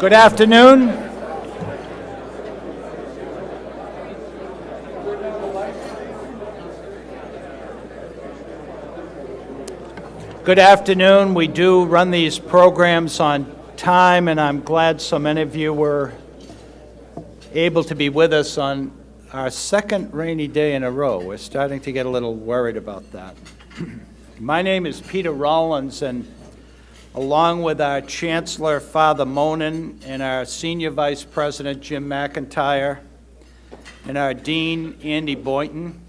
Good afternoon. Good afternoon. We do run these programs on time, and I'm glad so many of you were able to be with us on our second rainy day in a row. We're starting to get a little worried about that. My name is Peter Rollins, and along with our Chancellor, Father Monin, and our Senior Vice President, Jim McIntyre, and our Dean, Andy Boynton,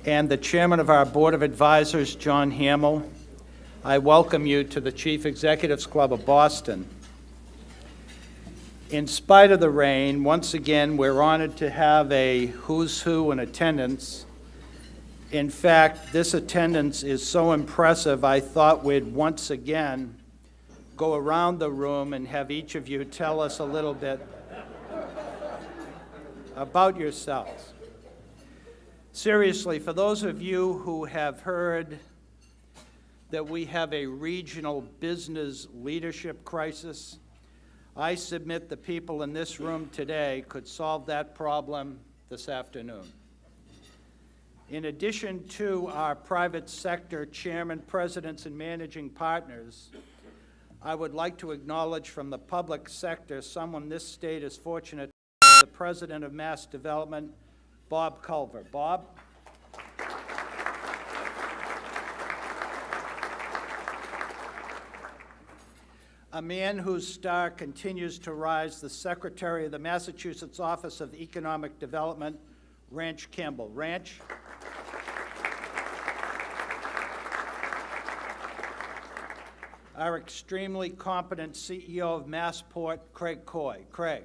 and the Chairman of our Board of Advisors, John Hamill, I welcome you to the Chief Executives Club of Boston. In spite of the rain, once again, we're honored to have a who's who in attendance. In fact, this attendance is so impressive, I thought we'd once again go around the room and have each of you tell us a little bit about yourselves. Seriously, for those of you who have heard that we have a regional business leadership crisis, I submit the people in this room today could solve that problem this afternoon. In addition to our private sector chairman, presidents, and managing partners, I would like to acknowledge from the public sector someone this state is fortunate to have, the President of Mass Development, Bob Culver. Bob? A man whose star continues to rise, the Secretary of the Massachusetts Office of Economic Development, Ranch Campbell. Ranch? Our extremely competent CEO of Massport, Craig Coy. Craig.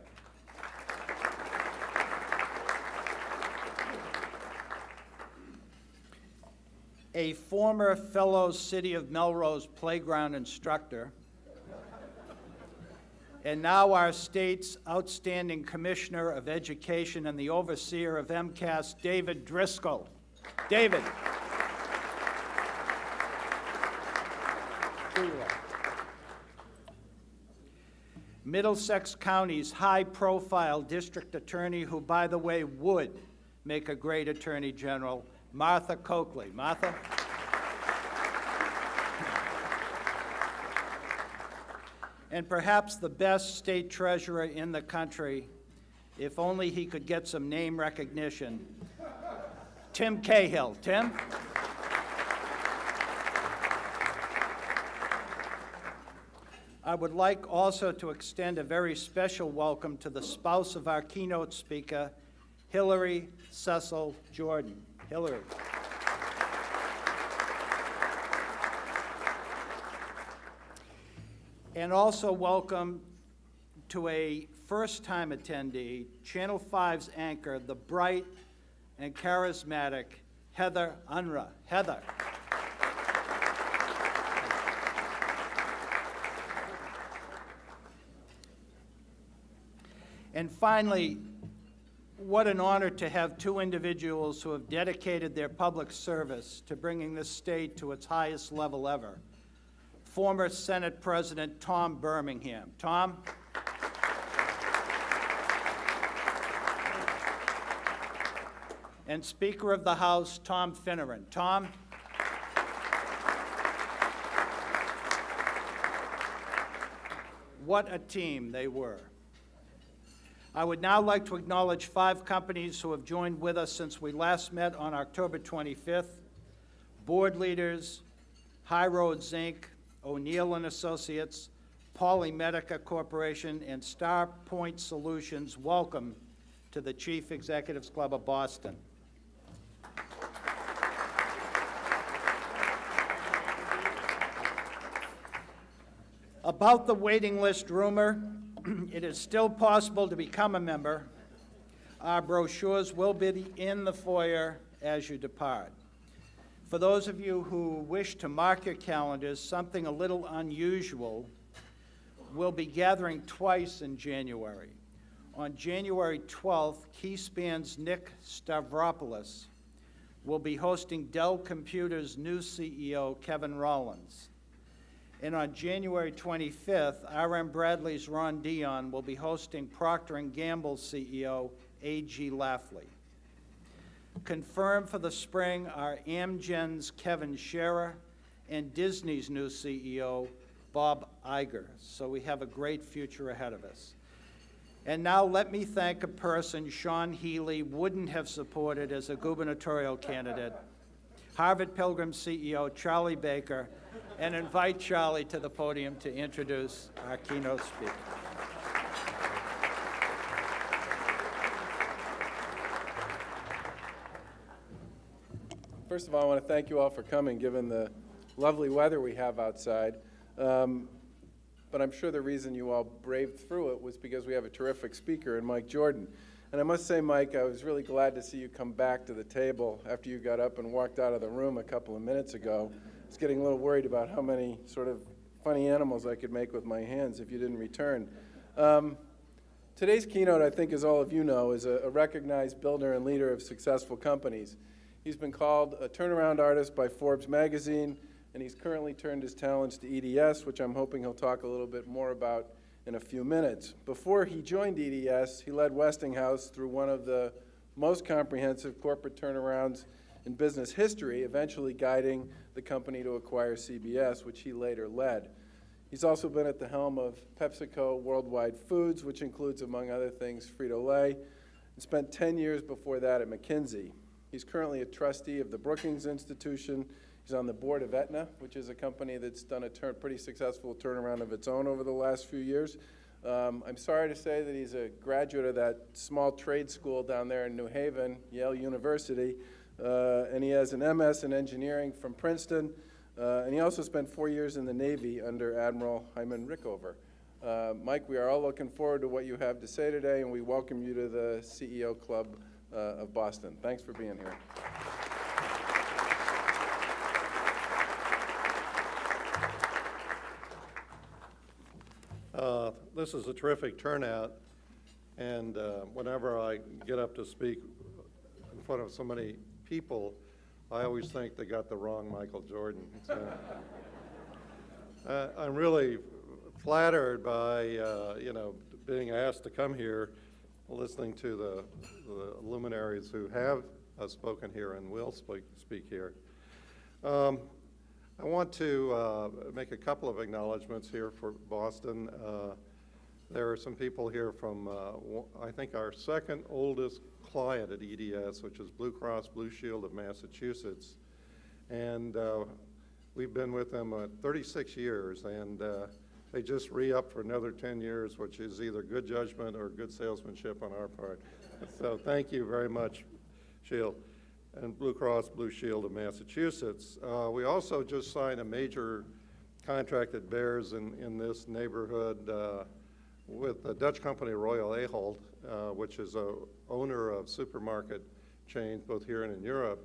A former fellow City of Melrose playground instructor, and now our state's outstanding Commissioner of Education and the overseer of MCAS, David Driscoll. David. Middlesex County's high-profile district attorney, who, by the way, would make a great attorney general, Martha Coakley. Martha? And perhaps the best state treasurer in the country, if only he could get some name recognition, Tim Cahill. Tim? I would like also to extend a very special welcome to the spouse of our keynote speaker, Hillary Cecil Jordan. Hillary. And also welcome to a first-time attendee, Channel 5's anchor, the bright and charismatic Heather Unruh. Heather. And finally, what an honor to have two individuals who have dedicated their public service to bringing this state to its highest level ever. Former Senate President Tom Birmingham. Tom? And Speaker of the House, Tom Finneran. Tom? What a team they were. I would now like to acknowledge 5 companies who have joined with us since we last met on October 25th. Board leaders, High Roads Inc., O'Neill & Associates, Polymedica Corporation, and Star Point Solutions. Welcome to the Chief Executives Club of Boston. About the waiting list rumor, it is still possible to become a member. Our brochures will be in the foyer as you depart. For those of you who wish to mark your calendars, something a little unusual, we'll be gathering twice in January. On January 12th, KeySpan's Nick Stavropoulos will be hosting Dell Computer's new CEO, Kevin Rollins. And on January 25th, R.M. Bradley's Ron Dion will be hosting Procter & Gamble CEO A.G. Lafley. Confirmed for the spring are Amgen's Kevin Scherer and Disney's new CEO, Bob Iger. So we have a great future ahead of us. And now let me thank a person Sean Healy wouldn't have supported as a gubernatorial candidate, Harvard Pilgrim CEO Charlie Baker, and invite Charlie to the podium to introduce our keynote speaker. First of all, I want to thank you all for coming, given the lovely weather we have outside. But I'm sure the reason you all braved through it was because we have a terrific speaker in Mike Jordan. And I must say, Mike, I was really glad to see you come back to the table after you got up and walked out of the room a couple of minutes ago. I was getting a little worried about how many sort of funny animals I could make with my hands if you didn't return. Today's keynote, I think, as all of you know, is a recognized builder and leader of successful companies. He's been called a turnaround artist by Forbes magazine, and he's currently turned his talents to EDS, which I'm hoping he'll talk a little bit more about in a few minutes. Before he joined EDS, he led Westinghouse through one of the most comprehensive corporate turnarounds in business history, eventually guiding the company to acquire CBS, which he later led. He's also been at the helm of PepsiCo Worldwide Foods, which includes, among other things, Frito-Lay, and spent 10 years before that at McKinsey. He's currently a trustee of the Brookings Institution. He's on the board of Aetna, which is a company that's done a pretty successful turnaround of its own over the last few years. I'm sorry to say that he's a graduate of that small trade school down there in New Haven, Yale University, and he has an MS in engineering from Princeton, and he also spent 4 years in the Navy under Admiral Hyman Rickover. Mike, we are all looking forward to what you have to say today, and we welcome you to the CEO Club of Boston. Thanks for being here. This is a terrific turnout, and whenever I get up to speak in front of so many people, I always think they got the wrong Michael Jordan. So, I'm really flattered by being asked to come here, listening to the luminaries who have spoken here and will speak here. I want to make a couple of acknowledgments here for Boston. There are some people here from, I think, our second oldest client at EDS, which is Blue Cross Blue Shield of Massachusetts. And we've been with them 36 years, and they just re-upped for another 10 years, which is either good judgment or good salesmanship on our part. So thank you very much, Shield, and Blue Cross Blue Shield of Massachusetts. We also just signed a major contract at Bears in this neighborhood with the Dutch company Royal Ahold, which is a owner of supermarket chains both here and in Europe.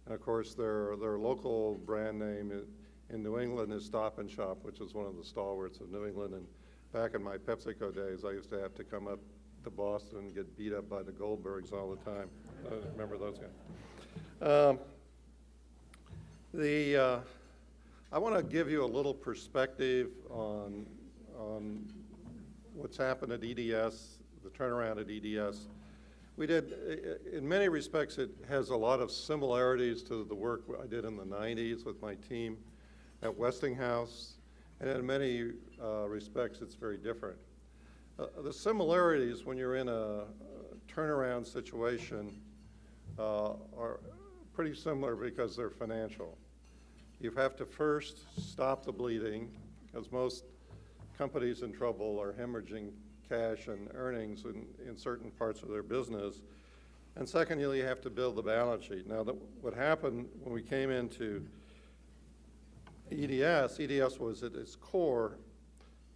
And of course, their local brand name in New England is Stop and Shop, which is one of the stalwarts of New England. And back in my PepsiCo days, I used to have to come up to Boston and get beat up by the Goldbergs all the time. I remember those guys. I want to give you a little perspective on what's happened at EDS, the turnaround at EDS. We did, in many respects, it has a lot of similarities to the work I did in the 90s with my team at Westinghouse, and in many respects, it's very different. The similarities when you're in a turnaround situation are pretty similar because they're financial. You have to first stop the bleeding, because most companies in trouble are hemorrhaging cash and earnings in certain parts of their business. And secondly, you have to build the balance sheet. Now, what happened when we came into EDS was at its core,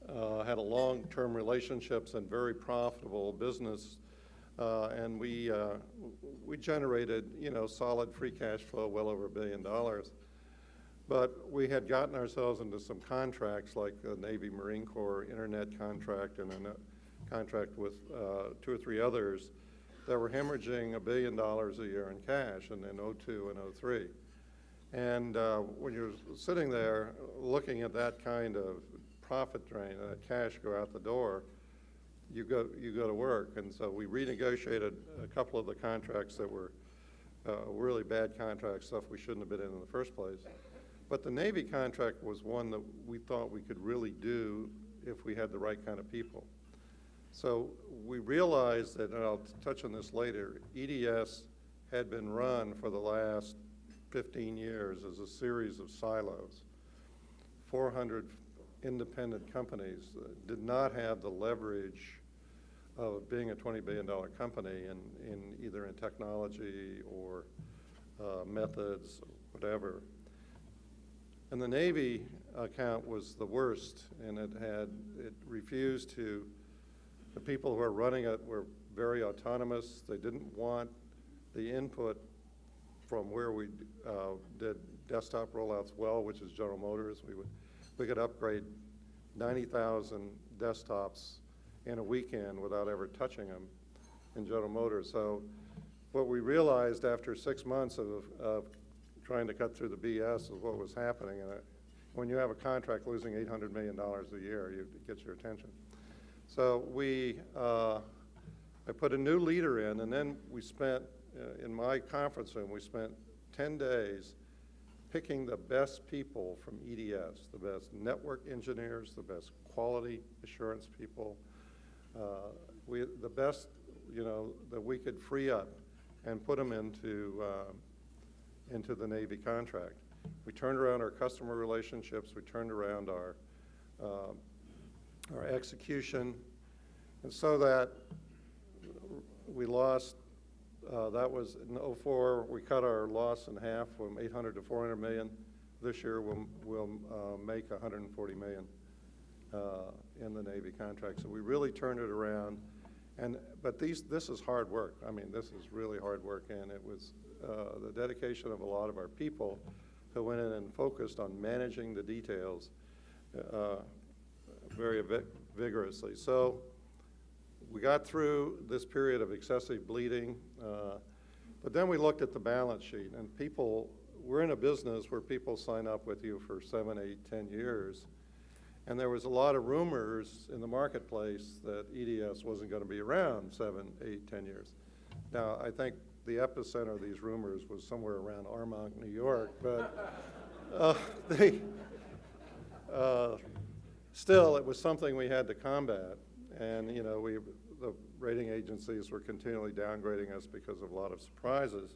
had a long-term relationships and very profitable business, and we generated, solid free cash flow, well over $1 billion. But we had gotten ourselves into some contracts like the Navy Marine Corps Internet contract and a contract with 2 or 3 others that were hemorrhaging $1 billion a year in cash, and in 2002 and 2003. And when you're sitting there looking at that kind of profit drain, that cash go out the door, you go to work. And so we renegotiated a couple of the contracts that were really bad contracts, stuff we shouldn't have been in the first place. But the Navy contract was one that we thought we could really do if we had the right kind of people. So we realized that, and I'll touch on this later, EDS had been run for the last 15 years as a series of silos. 400 independent companies did not have the leverage of being a $20 billion company in either in technology or methods, whatever. And the Navy account was the worst, and it refused to, the people who were running it were very autonomous. They didn't want the input from where we did desktop rollouts well, which is General Motors. We could upgrade 90,000 desktops in a weekend without ever touching them in General Motors. So what we realized after 6 months of trying to cut through the BS is what was happening. And when you have a contract losing $800 million a year, it gets your attention. So I put a new leader in, and then we spent, in my conference room, we spent 10 days picking the best people from EDS, the best network engineers, the best quality assurance people, the best, that we could free up and put them into the Navy contract. We turned around our customer relationships. We turned around our execution, and so that we lost. That was in '04. We cut our loss in half from 800 to 400 million. This year we'll make 140 million in the Navy contract. So we really turned it around. But this is hard work. I mean, this is really hard work, and it was the dedication of a lot of our people who went in and focused on managing the details very vigorously. So we got through this period of excessive bleeding, but then we looked at the balance sheet, and we're in a business where people sign up with you for 7, 8, 10 years, and there was a lot of rumors in the marketplace that EDS wasn't going to be around 7, 8, 10 years. Now, I think the epicenter of these rumors was somewhere around Armonk, New York, but still, it was something we had to combat. And, the rating agencies were continually downgrading us because of a lot of surprises.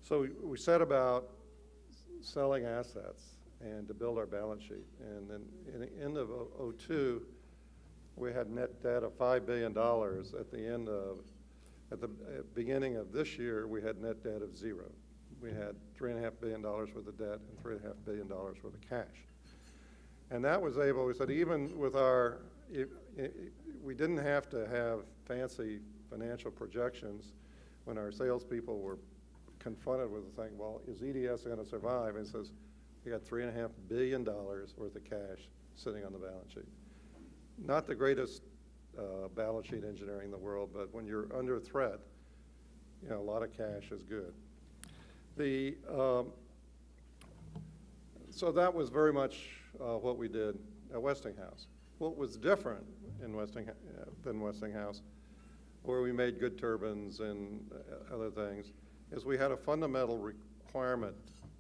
So we set about selling assets and to build our balance sheet. And then in the end of '02, we had net debt of $5 billion. At the beginning of this year, we had net debt of zero. We had $3.5 billion worth of debt and $3.5 billion worth of cash. And that was able, we said, even with we didn't have to have fancy financial projections when our salespeople were confronted with the thing, well, is EDS going to survive? And it says, we got $3.5 billion worth of cash sitting on the balance sheet. Not the greatest balance sheet engineering in the world, but when you're under threat, a lot of cash is good. So that was very much what we did at Westinghouse. What was different than Westinghouse, where we made good turbines and other things, is we had a fundamental requirement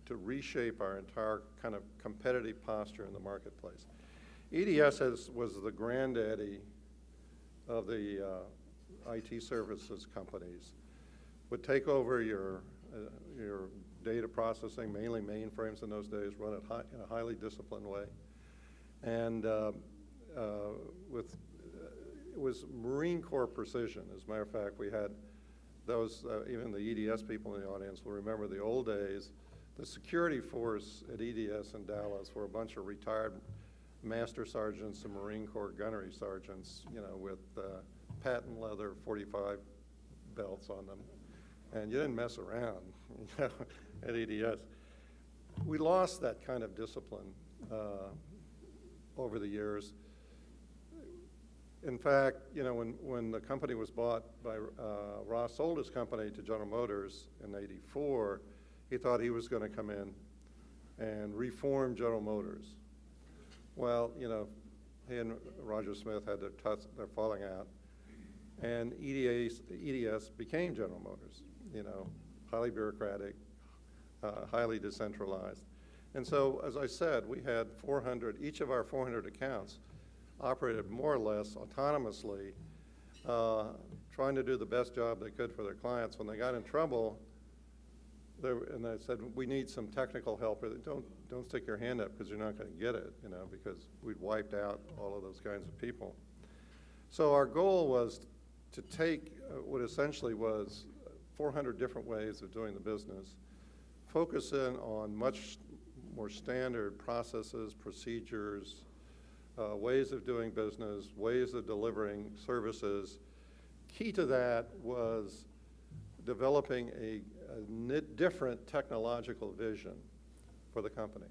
to reshape our entire kind of competitive posture in the marketplace. EDS was the granddaddy of the IT services companies, would take over your data processing, mainly mainframes in those days, run it in a highly disciplined way. And it was Marine Corps precision. As a matter of fact, we had those, even the EDS people in the audience will remember the old days. The security force at EDS in Dallas were a bunch of retired master sergeants and Marine Corps gunnery sergeants, with patent leather 45 belts on them. And you didn't mess around at EDS. We lost that kind of discipline over the years. In fact, when the company was bought by, Ross sold his company to General Motors in '84, he thought he was going to come in and reform General Motors. Well, you know, he and Roger Smith had their falling out, and EDS became General Motors, you know, highly bureaucratic, highly decentralized. And so, as I said, we had 400, each of our 400 accounts operated more or less autonomously, trying to do the best job they could for their clients. When they got in trouble, and I said, we need some technical help. Don't stick your hand up because you're not going to get it, you know, because we'd wiped out all of those kinds of people. So our goal was to take what essentially was 400 different ways of doing the business, focus in on much more standard processes, procedures, ways of doing business, ways of delivering services. Key to that was developing a different technological vision for the company.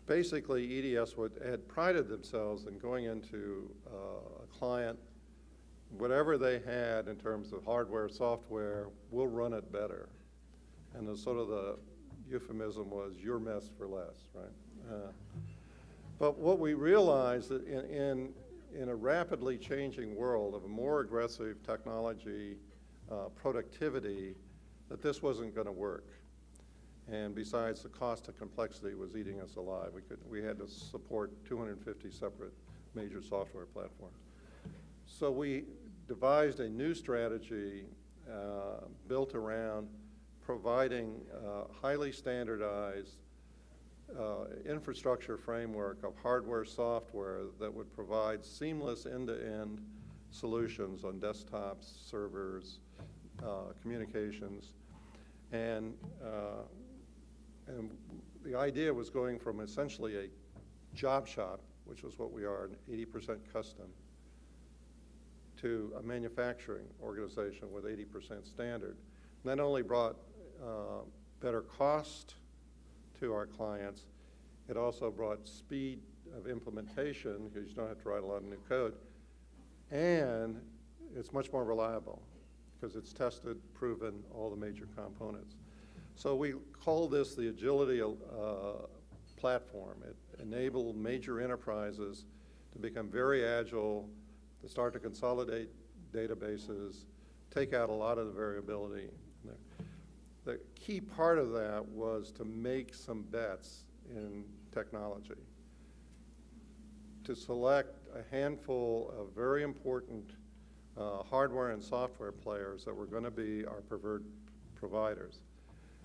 Basically, EDS had prided themselves in going into a client, whatever they had in terms of hardware, software, we'll run it better. And the euphemism was your mess for less, right? But what we realized that in a rapidly changing world of a more aggressive technology, productivity, that this wasn't going to work. And besides, the cost of complexity was eating us alive. We had to support 250 separate major software platforms. So we devised a new strategy built around providing highly standardized infrastructure framework of hardware, software that would provide seamless end-to-end solutions on desktops, servers, communications, and the idea was going from essentially a job shop, which was what we are, 80% custom, to a manufacturing organization with 80% standard. And that only brought better cost to our clients. It also brought speed of implementation because you don't have to write a lot of new code. And it's much more reliable because it's tested, proven, all the major components. So we call this the Agility platform. It enabled major enterprises to become very agile, to start to consolidate databases, take out a lot of the variability. The key part of that was to make some bets in technology, to select a handful of very important hardware and software players that were going to be our preferred providers.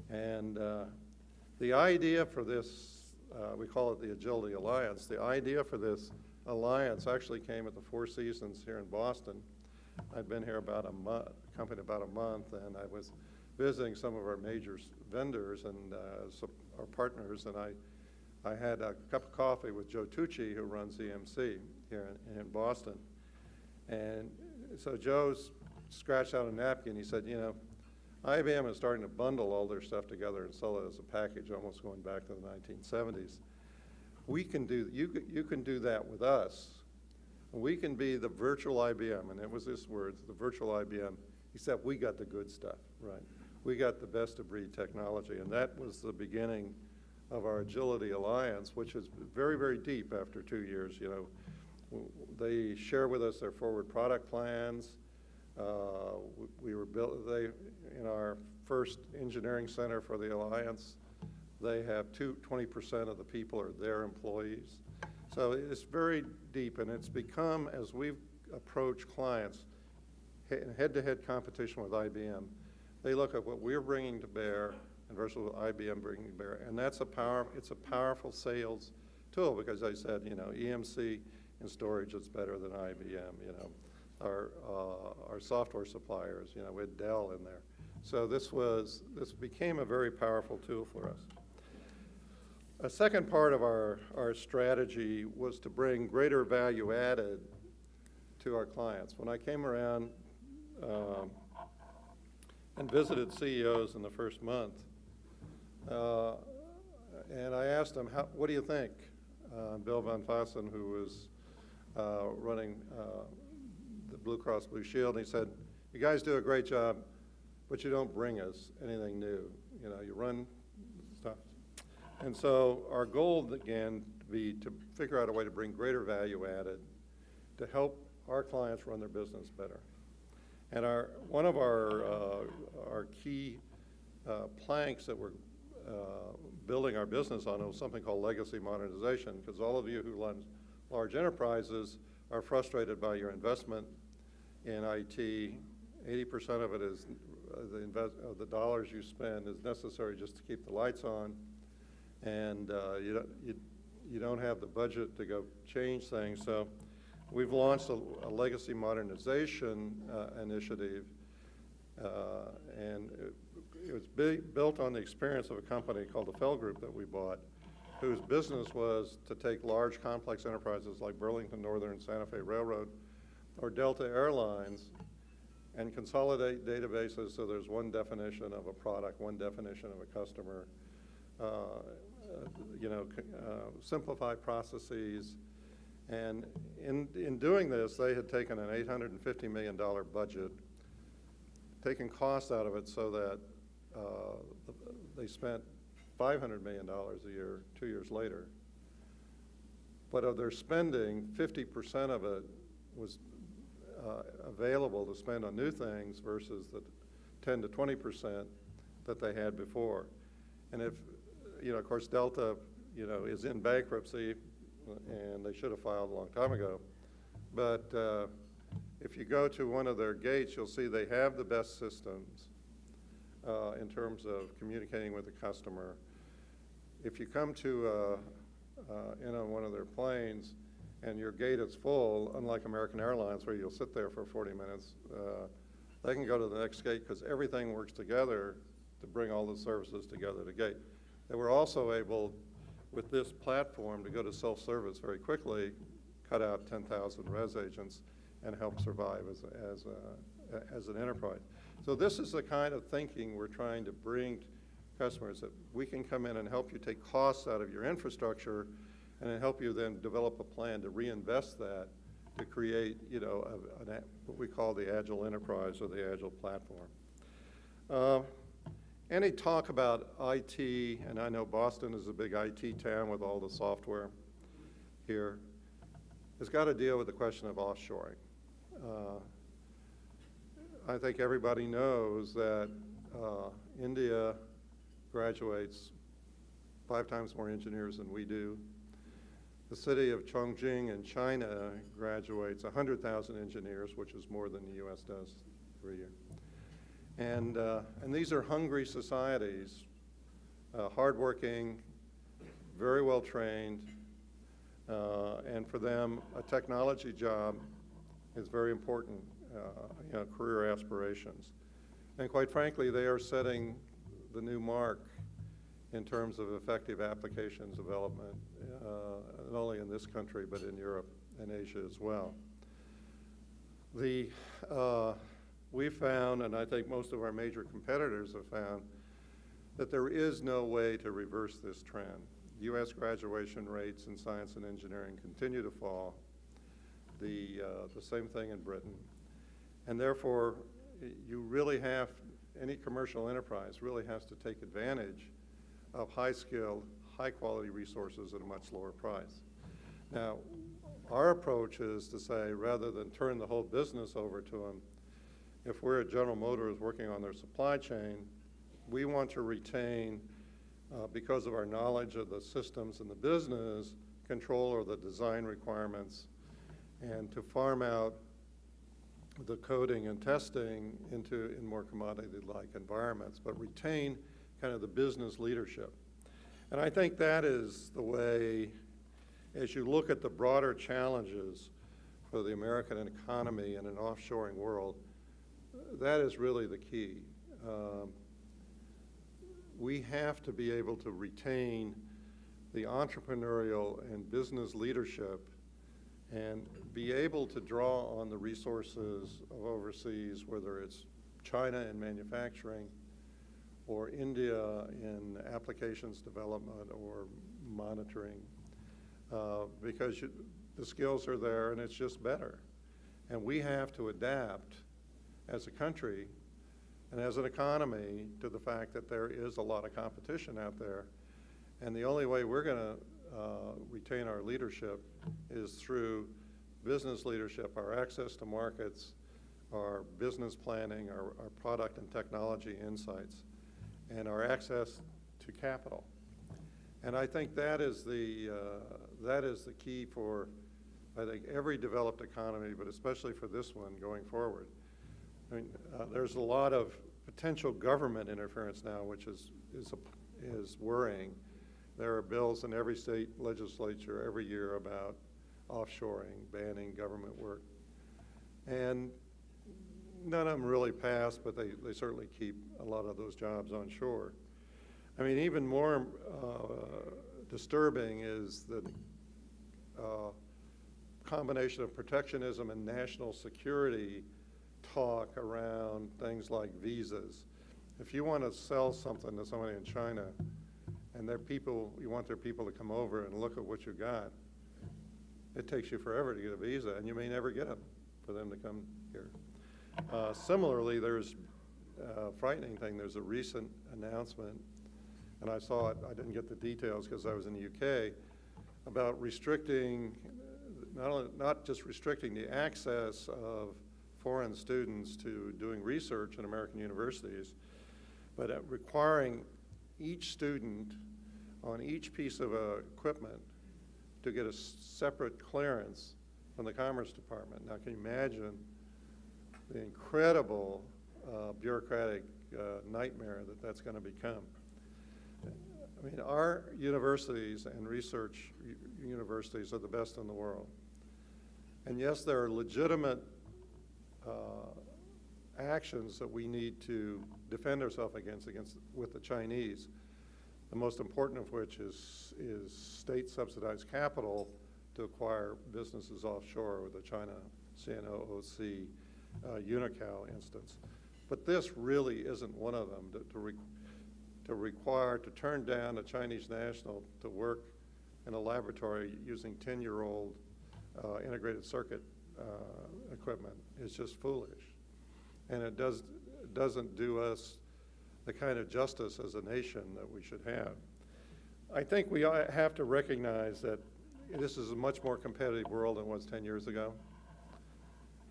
And the idea for this, we call it the Agility Alliance, the idea for this alliance actually came at the Four Seasons here in Boston. I'd been here about company about a month, and I was visiting some of our major vendors and our partners, and I had a cup of coffee with Joe Tucci, who runs EMC here in Boston. And so Joe scratched out a napkin. He said, you know, IBM is starting to bundle all their stuff together and sell it as a package, almost going back to the 1970s. We can do, you can do that with us. We can be the virtual IBM, and it was his words, the virtual IBM, except we got the good stuff, right? We got the best of breed technology, and that was the beginning of our Agility Alliance, which is very, very deep after 2 years. You know, they share with us their forward product plans. We were built, in our first engineering center for the Alliance, they have 20% of the people are their employees. So it's very deep, and it's become, as we've approached clients in head-to-head competition with IBM, they look at what we're bringing to bear and versus what IBM bringing to bear, and that's it's a powerful sales tool because I said, you know, EMC in storage is better than IBM, you know. Our software suppliers, you know, with Dell in there. So this became a very powerful tool for us. A second part of our strategy was to bring greater value added to our clients. When I came around and visited CEOs in the first month, and I asked them, what do you think? Bill Van Fossen, who was running the Blue Cross Blue Shield, and he said, you guys do a great job, but you don't bring us anything new. You know, you run stuff. And so our goal, again, to be to figure out a way to bring greater value added to help our clients run their business better. And one of our key planks that we're building our business on is something called legacy modernization, because all of you who run large enterprises are frustrated by your investment in IT. 80% of it is the dollars you spend is necessary just to keep the lights on, and you don't have the budget to go change things. So we've launched a legacy modernization initiative, and it was built on the experience of a company called the Fell Group that we bought, whose business was to take large complex enterprises like Burlington Northern Santa Fe Railroad or Delta Airlines and consolidate databases so there's one definition of a product, one definition of a customer, simplify processes. And in doing this, they had taken an $850 million budget, taken costs out of it so that they spent $500 million a year 2 years later. But of their spending, 50% of it was available to spend on new things versus the 10 to 20% that they had before. And if, of course, Delta, is in bankruptcy, and they should have filed a long time ago. But if you go to one of their gates, you'll see they have the best systems in terms of communicating with the customer. If you come to in on one of their planes and your gate is full, unlike American Airlines where you'll sit there for 40 minutes, they can go to the next gate because everything works together to bring all the services together at a gate. They were also able, with this platform, to go to self-service very quickly, cut out 10,000 res agents, and help survive as an enterprise. So this is the kind of thinking we're trying to bring to customers, that we can come in and help you take costs out of your infrastructure and then help you then develop a plan to reinvest that to create, what we call the agile enterprise or the agile platform. Any talk about IT, and I know Boston is a big IT town with all the software here, has got to deal with the question of offshoring. I think everybody knows that India graduates 5 times more engineers than we do. The city of Chongqing in China graduates 100,000 engineers, which is more than the U.S. does every year. And these are hungry societies, hardworking, very well trained, and for them, a technology job is very important, career aspirations. And quite frankly, they are setting the new mark in terms of effective applications development, not only in this country, but in Europe and Asia as well. We found, and I think most of our major competitors have found, that there is no way to reverse this trend. U.S. graduation rates in science and engineering continue to fall. The same thing in Britain. And therefore, you really have, any commercial enterprise really has to take advantage of high-skilled, high-quality resources at a much lower price. Now, our approach is to say, rather than turn the whole business over to them, if we're at General Motors working on their supply chain, we want to retain, because of our knowledge of the systems and the business, control over the design requirements, and to farm out the coding and testing in more commodity-like environments, but retain kind of the business leadership. And I think that is the way, as you look at the broader challenges for the American economy in an offshoring world, that is really the key. We have to be able to retain the entrepreneurial and business leadership and be able to draw on the resources of overseas, whether it's China in manufacturing or India in applications development or monitoring, because the skills are there and it's just better. And we have to adapt as a country and as an economy to the fact that there is a lot of competition out there, And the only way we're going to retain our leadership is through business leadership, our access to markets, our business planning, our product and technology insights, and our access to capital. And I think that is the key for, I think, every developed economy, but especially for this one going forward. I mean, there's a lot of potential government interference now, which is worrying. There are bills in every state legislature every year about offshoring, banning government work. And none of them really pass, but they certainly keep a lot of those jobs on shore. I mean, even more disturbing is the combination of protectionism and national security talk around things like visas. If you want to sell something to somebody in China and you want their people to come over and look at what you got, it takes you forever to get a visa, and you may never get it for them to come here. Similarly, there's a frightening thing. There's a recent announcement, and I saw it, I didn't get the details because I was in the UK, about restricting, not just restricting the access of foreign students to doing research in American universities, but requiring each student on each piece of equipment to get a separate clearance from the Commerce Department. Now, can you imagine the incredible bureaucratic nightmare that's going to become? I mean, our universities and research universities are the best in the world. And yes, there are legitimate actions that we need to defend ourselves against with the Chinese, the most important of which is state-subsidized capital to acquire businesses offshore with the China CNOOC Unocal instance. But this really isn't one of them, to turn down a Chinese national to work in a laboratory using 10-year-old integrated circuit equipment is just foolish. And it doesn't do us the kind of justice as a nation that we should have. I think we have to recognize that this is a much more competitive world than it was 10 years ago.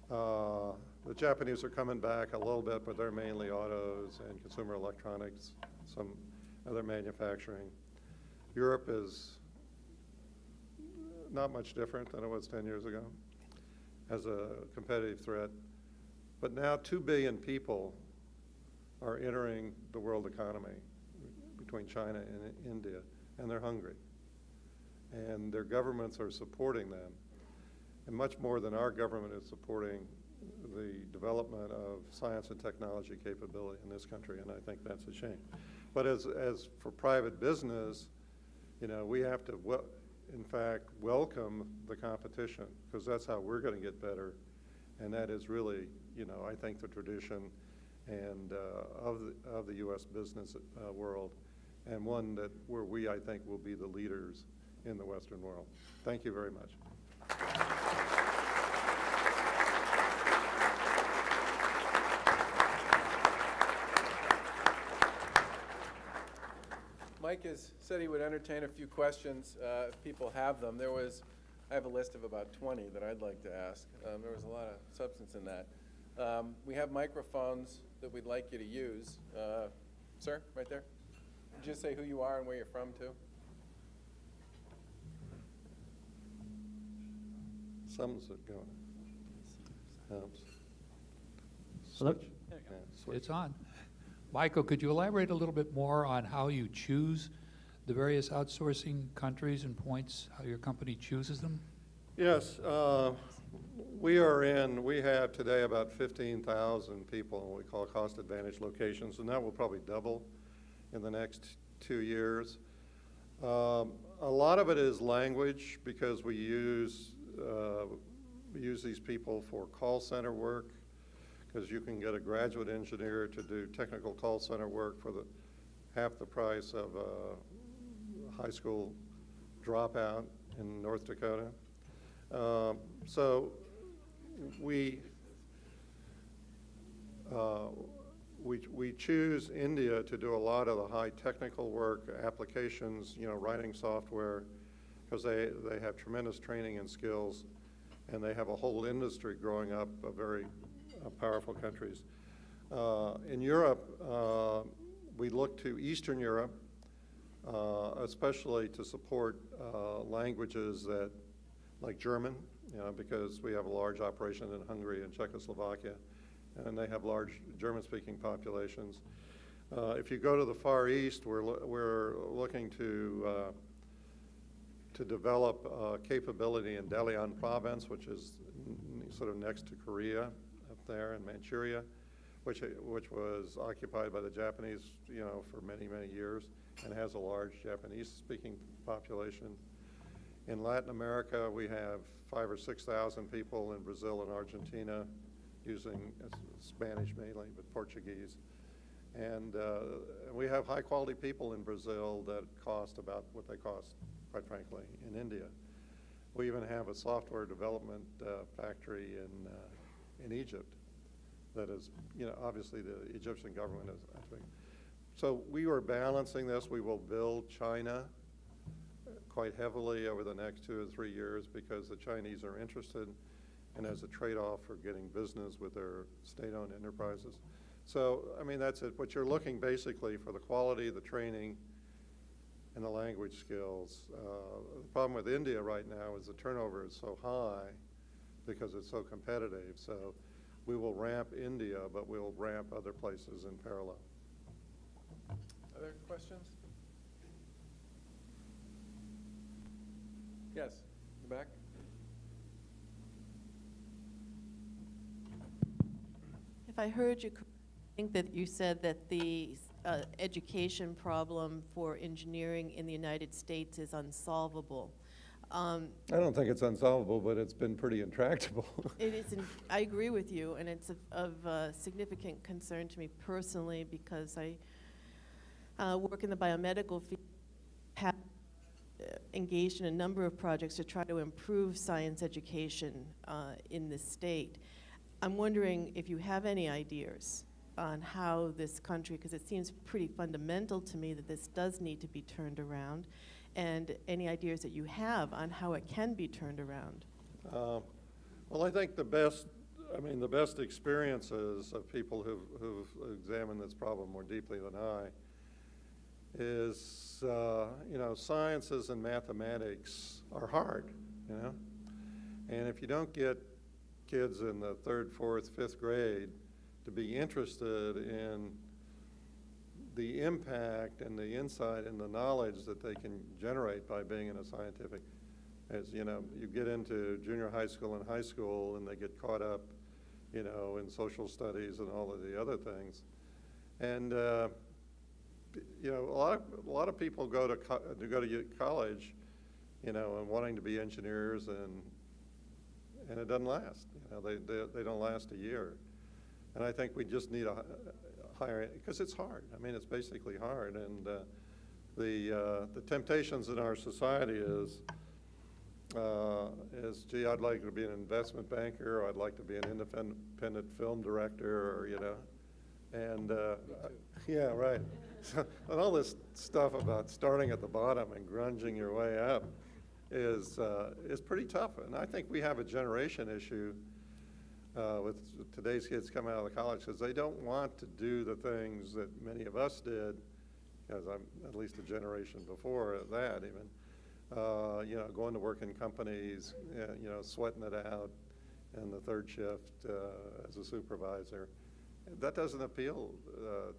The Japanese are coming back a little bit, but they're mainly autos and consumer electronics, some other manufacturing. Europe is not much different than it was 10 years ago as a competitive threat. But now 2 billion people are entering the world economy between China and India, and they're hungry. And their governments are supporting them, and much more than our government is supporting the development of science and technology capability in this country, and I think that's a shame. But as for private business, you know, we have to, in fact, welcome the competition, because that's how we're going to get better, and that is really, you know, I think the tradition and of the U.S. business world, and one that where we, I think, will be the leaders in the Western world. Thank you very much. Mike has said he would entertain a few questions if people have them. I have a list of about 20 that I'd like to ask. There was a lot of substance in that. We have microphones that we'd like you to use. Sir, right there. Just say who you are and where you're from, too. Something's going. Hello? Switch. Yeah, switch. It's on. Michael, could you elaborate a little bit more on how you choose the various outsourcing countries and points, how your company chooses them? Yes, we have today about 15,000 people in what we call cost advantage locations, and that will probably double in the next 2 years. A lot of it is language, because we use these people for call center work, because you can get a graduate engineer to do technical call center work for half the price of a high school dropout in North Dakota. So we we choose India to do a lot of the high technical work, applications, writing software, because they have tremendous training and skills, and they have a whole industry growing up of very powerful countries. In Europe, we look to Eastern Europe, especially to support languages that, like German, because we have a large operation in Hungary and Czechoslovakia, and they have large German-speaking populations. If you go to the Far East, we're looking to develop capability in Dalian province, which is sort of next to Korea up there, in Manchuria, which was occupied by the Japanese, for many, many years, and has a large Japanese-speaking population. In Latin America, we have 5,000 or 6,000 people. In Brazil and Argentina, using Spanish mainly, but Portuguese. And we have high-quality people in Brazil that cost about what they cost, quite frankly, in India. We even have a software development factory in Egypt that is, obviously the Egyptian government is, I think. So we are balancing this. We will build China quite heavily over the next 2 or 3 years because the Chinese are interested, and as a trade-off for getting business with their state-owned enterprises. So, I mean, that's it. But you're looking basically for the quality, the training, and the language skills. The problem with India right now is the turnover is so high because it's so competitive. So we will ramp India, but we'll ramp other places in parallel. Other questions? Yes, in the back. If I heard you, I think that you said that the education problem for engineering in the United States is unsolvable. I don't think it's unsolvable, but it's been pretty intractable. It is. I agree with you, and it's of significant concern to me personally because I work in the biomedical field, have engaged in a number of projects to try to improve science education in this state. I'm wondering if you have any ideas on how this country, because it seems pretty fundamental to me that this does need to be turned around, and any ideas that you have on how it can be turned around. Well, I think the best experiences of people who've examined this problem more deeply than I is, sciences and mathematics are hard, and if you don't get kids in the 3rd, 4th, 5th grade to be interested in the impact and the insight and the knowledge that they can generate by being in a scientific, as you get into junior high school and high school and they get caught up, in social studies and all of the other things. And, a lot of people go to college, and wanting to be engineers, and it doesn't last. They don't last a year. And I think we just need a higher, because it's hard. I mean, it's basically hard. And the temptations in our society is, gee, I'd like to be an investment banker, or I'd like to be an independent film director, or, and yeah, right. So, and all this stuff about starting at the bottom and grunging your way up is pretty tough. And I think we have a generation issue with today's kids coming out of college because they don't want to do the things that many of us did, because I'm at least a generation before that even, going to work in companies, sweating it out in the 3rd shift as a supervisor. That doesn't appeal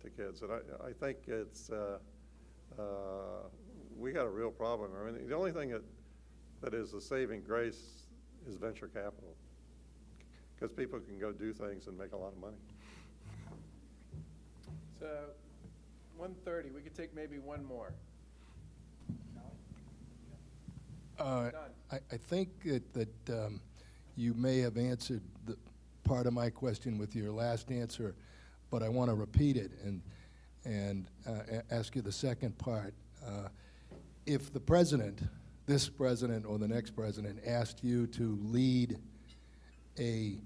to kids, and I think it's we got a real problem. I mean, the only thing that is a saving grace is venture capital, because people can go do things and make a lot of money. So, 1:30. We could take maybe one more. I think that you may have answered the part of my question with your last answer, but I want to repeat it and ask you the second part. If the president, this president or the next president, asked you to lead a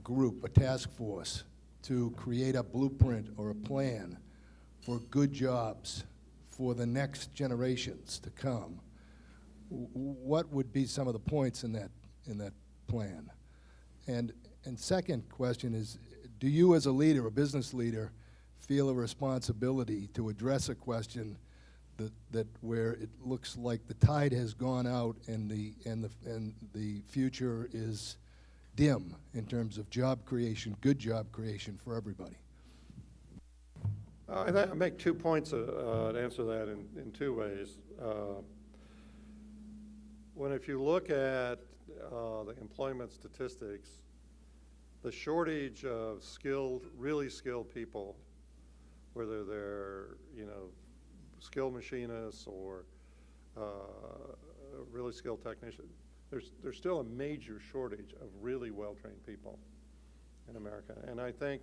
group, a task force, to create a blueprint or a plan for good jobs for the next generations to come, what would be some of the points in that plan? And second question is, do you as a leader, a business leader, feel a responsibility to address a question that where it looks like the tide has gone out and the future is dim in terms of job creation, good job creation for everybody? I make 2 points to answer that in 2 ways. If you look at the employment statistics, the shortage of really skilled people, whether they're, skilled machinists or really skilled technicians, there's still a major shortage of really well-trained people in America. And I think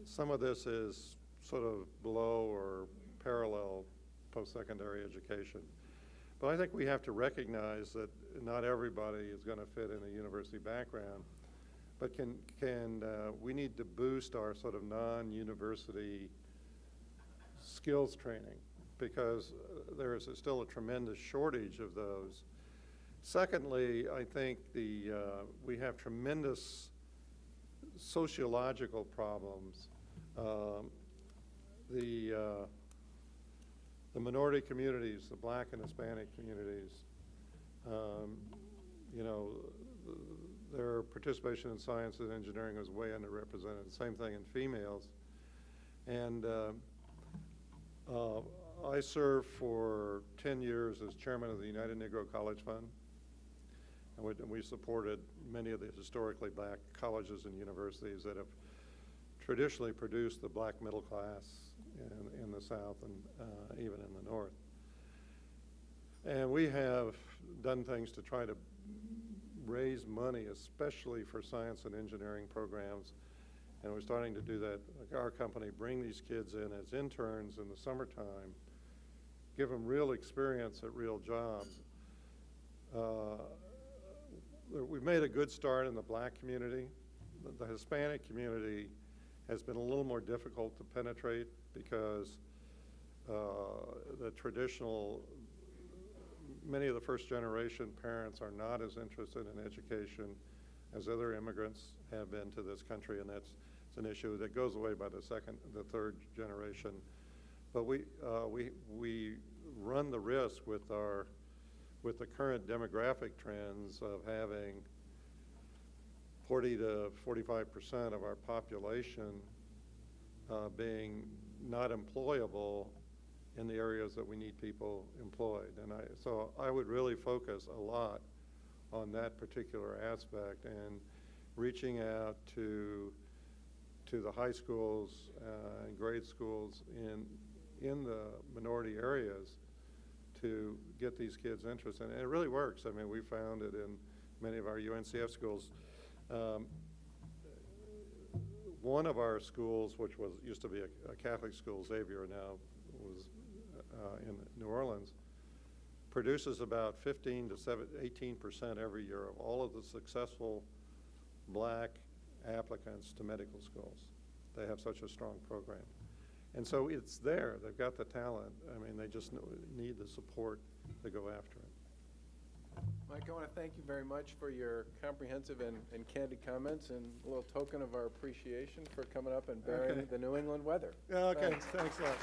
some of this is sort of below or parallel post-secondary education. But I think we have to recognize that not everybody is going to fit in a university background, but we need to boost our sort of non-university skills training, because there is still a tremendous shortage of those. Secondly, I think we have tremendous sociological problems. The minority communities, the Black and Hispanic communities, their participation in science and engineering is way underrepresented. Same thing in females. And I served for 10 years as chairman of the United Negro College Fund, and we supported many of the historically black colleges and universities that have traditionally produced the black middle class in the South and even in the North. And we have done things to try to raise money, especially for science and engineering programs. And we're starting to do that. Like our company, bring these kids in as interns in the summertime, give them real experience at real jobs. We've made a good start in the Black community. The Hispanic community has been a little more difficult to penetrate because the traditional, many of the first generation parents are not as interested in education as other immigrants have been to this country, and it's an issue that goes away by the third generation. But we run the risk with the current demographic trends of having 40 to 45% of our population being not employable in the areas that we need people employed. And so I would really focus a lot on that particular aspect and reaching out to the high schools and grade schools in the minority areas to get these kids interested. And it really works. I mean, we found it in many of our UNCF schools. One of our schools, which used to be a Catholic school, Xavier now was in New Orleans, produces about 15 to 18% every year of all of the successful black applicants to medical schools. They have such a strong program. And so it's there. They've got the talent. I mean, they just need the support to go after it. Mike, I want to thank you very much for your comprehensive and candid comments, and a little token of our appreciation for coming up and bearing the New England weather. Yeah, okay, thanks a lot.